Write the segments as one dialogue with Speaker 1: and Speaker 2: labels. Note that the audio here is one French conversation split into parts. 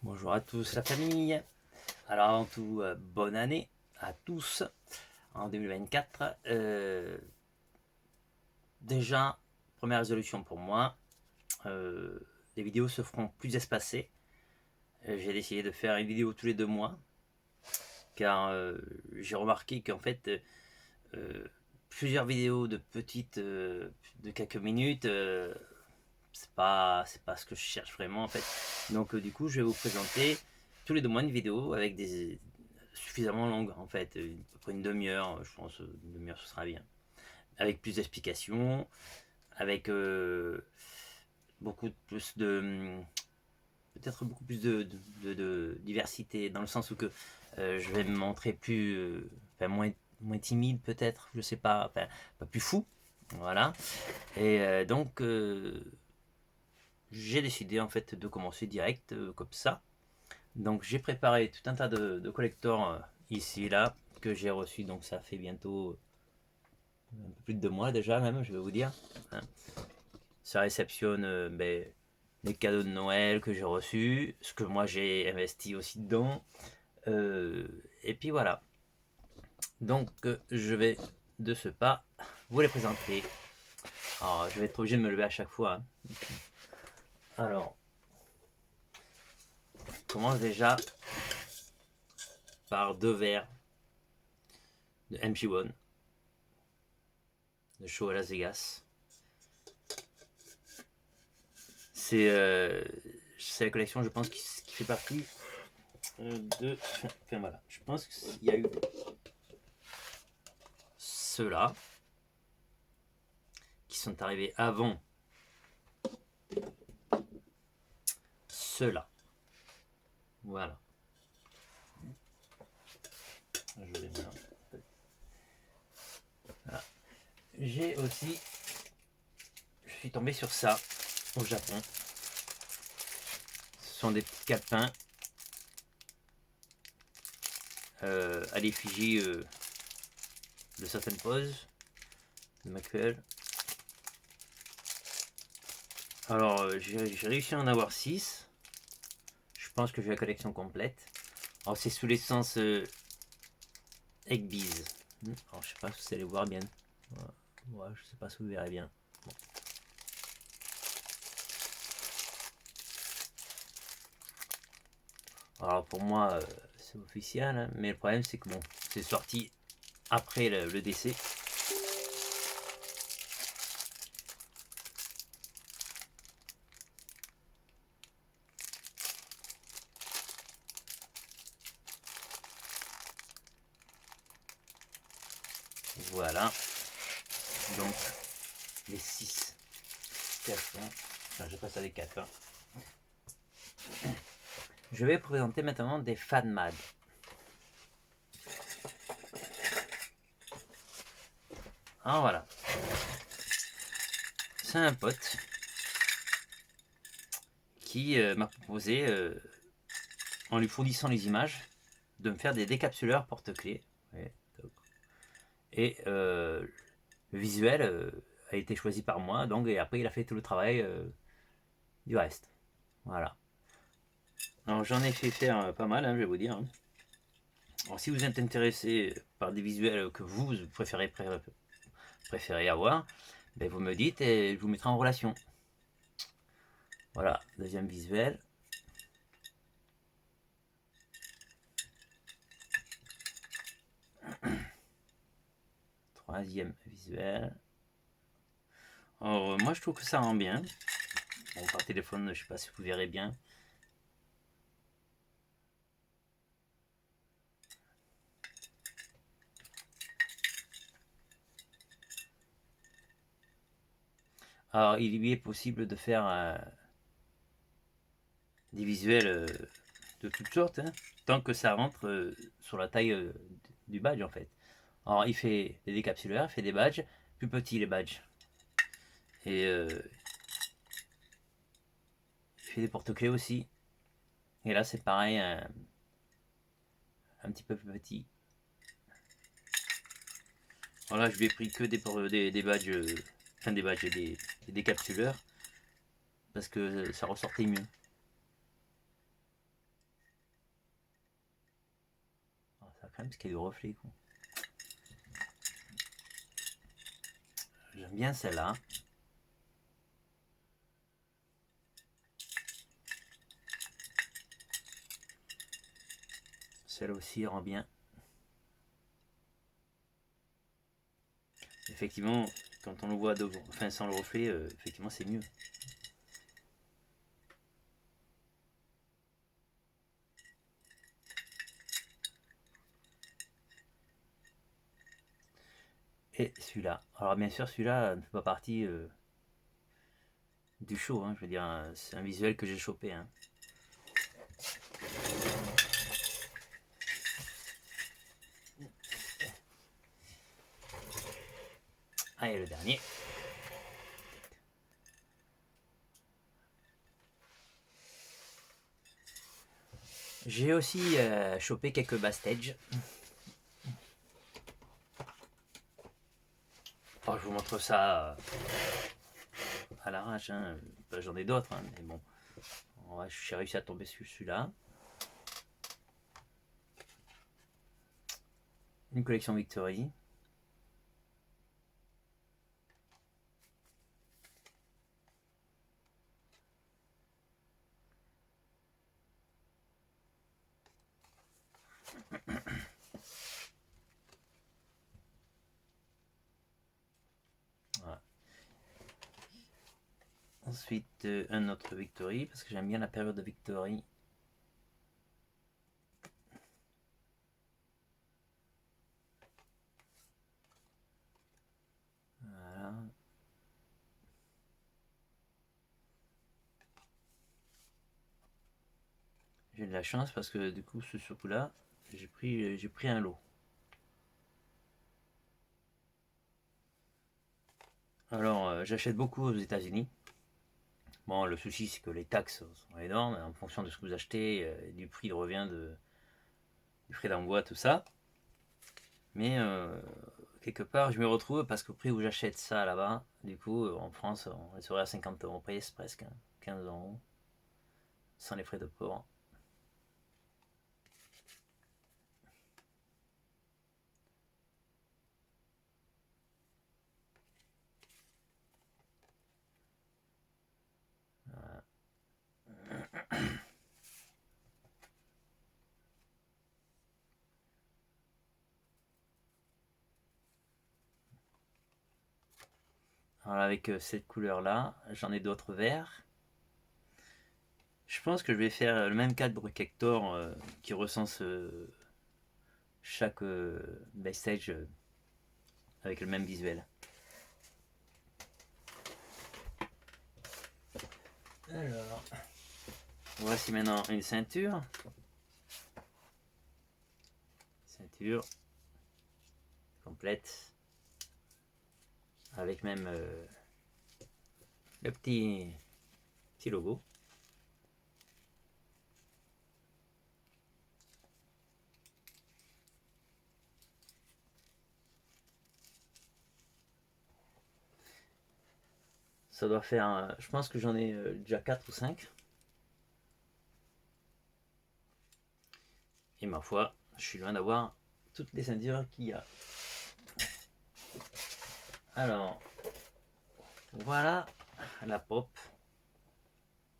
Speaker 1: Bonjour à tous la famille. Alors avant tout, bonne année à tous en 2024. Déjà, première résolution pour moi, les vidéos se feront plus espacées. J'ai décidé de faire une vidéo tous les 2 mois car j'ai remarqué qu'en fait plusieurs vidéos de petites de quelques minutes c'est pas ce que je cherche vraiment en fait. Donc du coup je vais vous présenter tous les 2 mois une vidéo avec des suffisamment longue en fait, à peu près une demi-heure, je pense une demi-heure ce sera bien. Avec plus d'explications, avec beaucoup plus de peut-être beaucoup plus de diversité dans le sens où que je vais me montrer plus enfin, moins timide peut-être, je sais pas, enfin pas plus fou, voilà. Et donc j'ai décidé en fait de commencer direct comme ça. Donc j'ai préparé tout un tas de collecteurs ici là que j'ai reçu, donc ça fait bientôt un peu plus de 2 mois déjà même, je vais vous dire. Hein. Ça réceptionne les cadeaux de Noël que j'ai reçus, ce que moi j'ai investi aussi dedans. Et puis voilà. Donc je vais de ce pas vous les présenter. Alors je vais être obligé de me lever à chaque fois. Hein. Alors, on commence déjà par 2 verres de MG1 de show à Las Vegas. C'est la collection, je pense, qui fait partie de. Enfin voilà, je pense qu'il y a eu ceux-là qui sont arrivés avant ceux-là. Voilà. Je vais bien. Voilà. J'ai aussi. Je suis tombé sur ça au Japon. Ce sont des petits calepins à l'effigie de certaines poses de Maxwell. Alors j'ai réussi à en avoir 6. Je pense que j'ai la collection complète. Alors c'est sous l'essence Eggbees. Alors je sais pas si vous allez voir bien. Ouais, je sais pas si vous verrez bien. Bon. Alors pour moi c'est officiel, hein, mais le problème c'est que bon, c'est sorti après le décès. Voilà. Donc les 6 cartons. Enfin, je passe à les 4. Hein. Je vais présenter maintenant des FanMad. Alors voilà. C'est un pote qui m'a proposé, en lui fournissant les images, de me faire des décapsuleurs porte-clés. Ouais, et le visuel a été choisi par moi, donc et après il a fait tout le travail du reste. Voilà. Alors j'en ai fait faire pas mal, hein, je vais vous dire. Hein. Alors si vous êtes intéressé par des visuels que vous préférez avoir, ben, vous me dites et je vous mettrai en relation. Voilà, deuxième visuel. Troisième visuel. Alors moi je trouve que ça rend bien. Bon, par téléphone, je sais pas si vous verrez bien. Alors il lui est possible de faire des visuels de toutes sortes, hein, tant que ça rentre sur la taille du badge en fait. Alors il fait des décapsuleurs, il fait des badges, plus petits les badges. Et il fait des porte-clés aussi. Et là c'est pareil, un petit peu plus petit. Alors là je lui ai pris que des badges, enfin des badges, des décapsuleurs, parce que ça ressortait mieux. Ça quand même parce qu'il y a du reflet, quoi. J'aime bien celle-là. Celle aussi rend bien. Effectivement, quand on le voit devant, enfin sans le reflet, effectivement c'est mieux. Et celui-là. Alors bien sûr, celui-là ne fait pas partie du show. Hein, je veux dire, c'est un visuel que j'ai chopé. Hein. Allez, le dernier. J'ai aussi chopé quelques backstage. Oh, je vous montre ça à l'arrache. Hein. J'en ai d'autres, hein, mais bon. J'ai réussi à tomber sur celui-là. Une collection Victory. Voilà. Ensuite, un autre Victory, parce que j'aime bien la période de Victory. Voilà. J'ai de la chance parce que du coup, ce coup-là, j'ai pris un lot. Alors, j'achète beaucoup aux États-Unis. Bon, le souci, c'est que les taxes sont énormes en fonction de ce que vous achetez, du prix de revient du frais d'envoi, tout ça. Mais quelque part, je me retrouve parce qu'au prix où j'achète ça là-bas, du coup, en France, on serait à 50 € presque, 15 €, sans les frais de port. Voilà. Alors avec cette couleur-là, j'en ai d'autres verts. Je pense que je vais faire le même cadre protector qui recense chaque backstage avec le même visuel. Alors, voici maintenant une ceinture. Ceinture complète avec même le petit logo. Ça doit faire, je pense que j'en ai déjà 4 ou 5. Et ma foi, je suis loin d'avoir toutes les ceintures qu'il y a. Alors, voilà la pop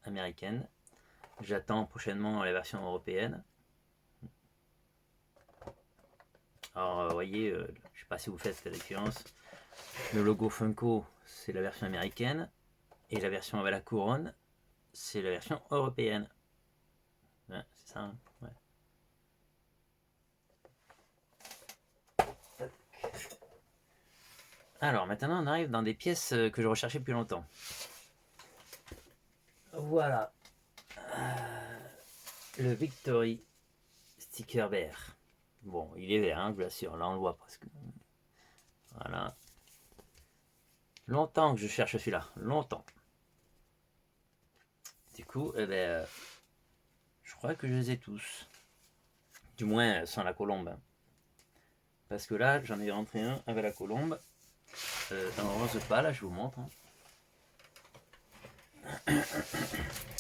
Speaker 1: américaine. J'attends prochainement la version européenne. Alors, vous voyez, je ne sais pas si vous faites la différence. Le logo Funko, c'est la version américaine. Et la version avec la couronne, c'est la version européenne. Ouais, c'est ça. Hein, ouais. Alors, maintenant, on arrive dans des pièces que je recherchais depuis longtemps. Voilà. Le Victory sticker vert. Bon, il est vert, hein, je vous l'assure. Là, on le voit presque. Voilà. Longtemps que je cherche celui-là. Longtemps. Du coup, eh ben, je crois que je les ai tous. Du moins, sans la colombe. Hein. Parce que là, j'en ai rentré un avec la colombe. En rose pâle, je vous montre. Hein.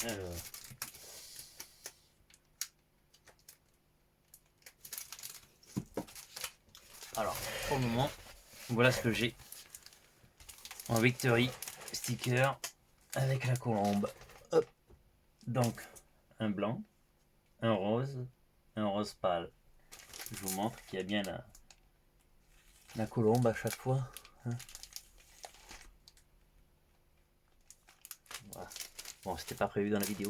Speaker 1: Alors. Alors, pour le moment, voilà ce que j'ai en Victory sticker avec la colombe. Hop. Donc, un blanc, un rose pâle. Je vous montre qu'il y a bien la colombe à chaque fois. Hein. Voilà. Bon, c'était pas prévu dans la vidéo,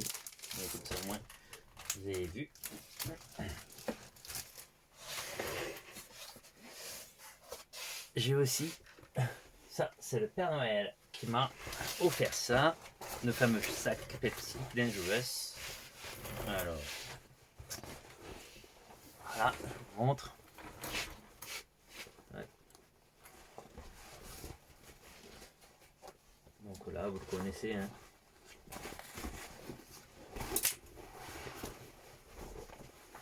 Speaker 1: mais comme ça au moins vous avez vu. J'ai aussi, ça c'est le Père Noël qui m'a offert ça, le fameux sac Pepsi Dangerous. Alors, voilà, je vous montre. Ouais. Donc là, vous le connaissez, hein.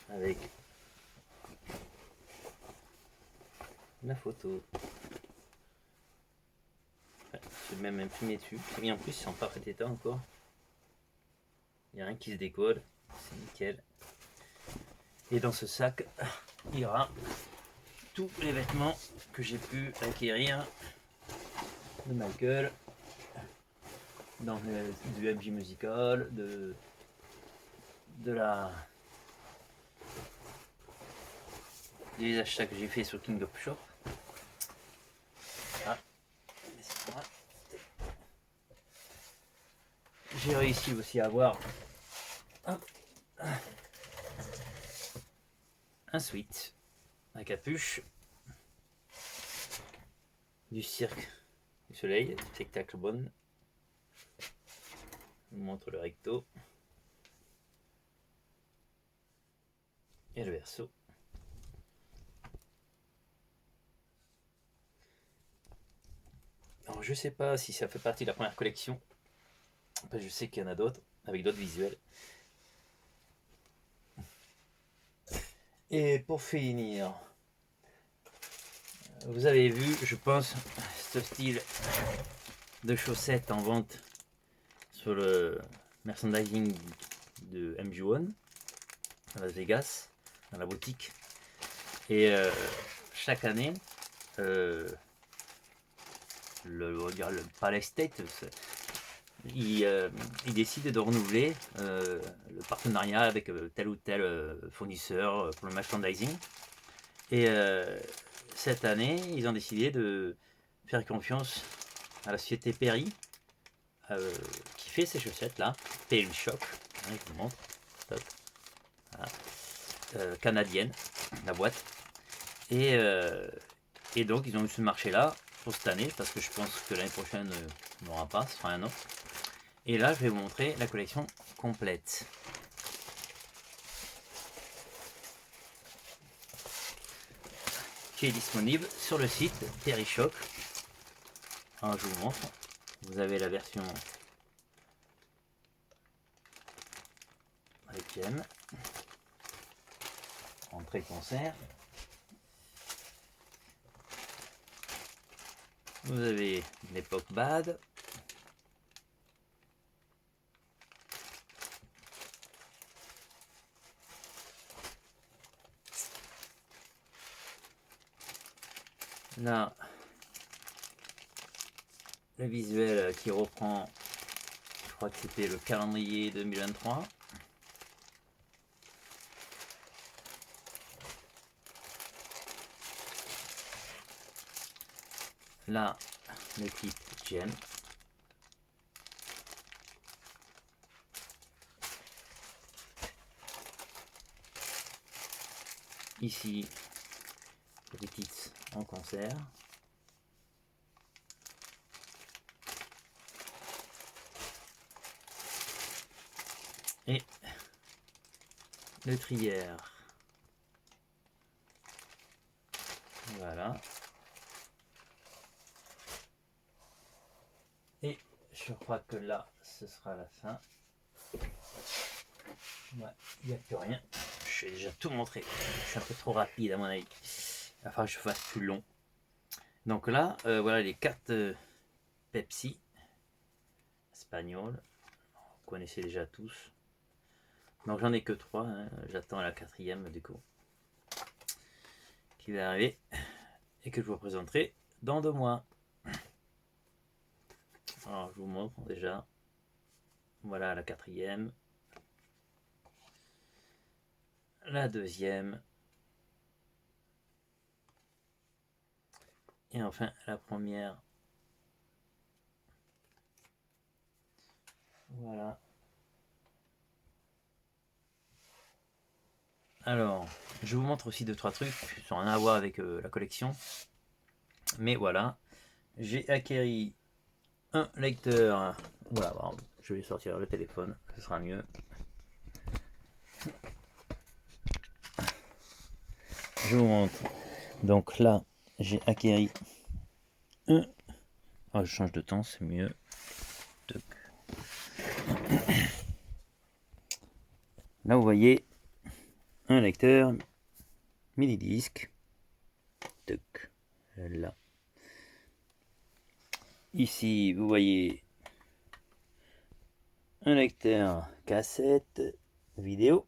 Speaker 1: Avec la photo. Ouais, j'ai même imprimé dessus. Et en plus, c'est en parfait état encore. Il n'y a rien qui se décolle. C'est nickel. Et dans ce sac, il y aura tous les vêtements que j'ai pu acquérir de Michael, dans du MJ Musical, des achats que j'ai fait sur King of Shop. Ah, j'ai réussi aussi à avoir un sweat, un capuche, du cirque du soleil, spectacle bonne. Je vous montre le recto et le verso. Alors je sais pas si ça fait partie de la première collection. Je sais qu'il y en a d'autres, avec d'autres visuels. Et pour finir, vous avez vu, je pense, ce style de chaussettes en vente sur le merchandising de MJ1 à Las Vegas, dans la boutique. Et chaque année, le Palais State, il décide de renouveler le partenariat avec tel ou tel fournisseur pour le merchandising. Et cette année, ils ont décidé de faire confiance à la société Perry, qui fait ces chaussettes là, Perry Shop, hein, je vous montre, voilà. Canadienne, la boîte. Et donc ils ont eu ce marché là pour cette année, parce que je pense que l'année prochaine on n'aura pas, ce sera un autre. Et là je vais vous montrer la collection complète. Qui est disponible sur le site Perry Shop. Alors je vous montre. Vous avez la version avec Jem, entrée concert. Vous avez l'époque Bad. Là, le visuel qui reprend, je crois que c'était le calendrier 2023. Là, le clip Jem. Ici, les titres en concert. Et le trière. Voilà. Et je crois que là, ce sera la fin. Ouais, il n'y a plus rien. J'ai déjà tout montré. Je suis un peu trop rapide à mon avis. Enfin, je fasse plus long. Donc là, voilà les cartes Pepsi espagnoles. Vous connaissez déjà tous. Donc j'en ai que 3. Hein. J'attends la 4e du coup. Qui va arriver. et que je vous présenterai dans 2 mois. Alors je vous montre déjà, voilà la 4e, la 2e, et enfin la première. Voilà. Alors, je vous montre aussi 2-3 trucs sans rien à voir avec la collection. Mais voilà, j'ai acquéri un lecteur. Voilà, bon, je vais sortir le téléphone, ce sera mieux. Je vous montre. Donc là, j'ai acquéri un. Oh, je change de temps, c'est mieux. Toc. Là, vous voyez un lecteur mini disque. Toc. Là. Ici, vous voyez un lecteur cassette vidéo,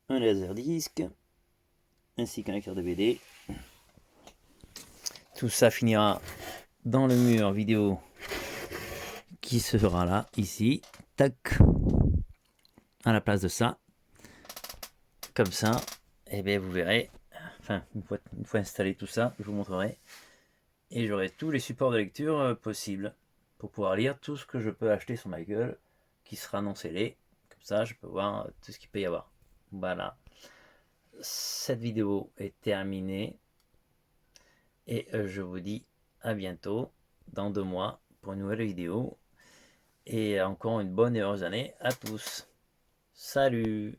Speaker 1: un laserdisc, ainsi qu'un lecteur DVD. Tout ça finira dans le mur vidéo qui sera là, ici. Tac. À la place de ça. Comme ça. Et bien vous verrez. Enfin, une fois installé tout ça, je vous montrerai. Et j'aurai tous les supports de lecture possibles. Pour pouvoir lire tout ce que je peux acheter sur ma gueule. Qui sera non scellé. Comme ça, je peux voir tout ce qu'il peut y avoir. Voilà. Cette vidéo est terminée. Et je vous dis à bientôt. Dans 2 mois. Pour une nouvelle vidéo. Et encore une bonne et heureuse année à tous. Salut!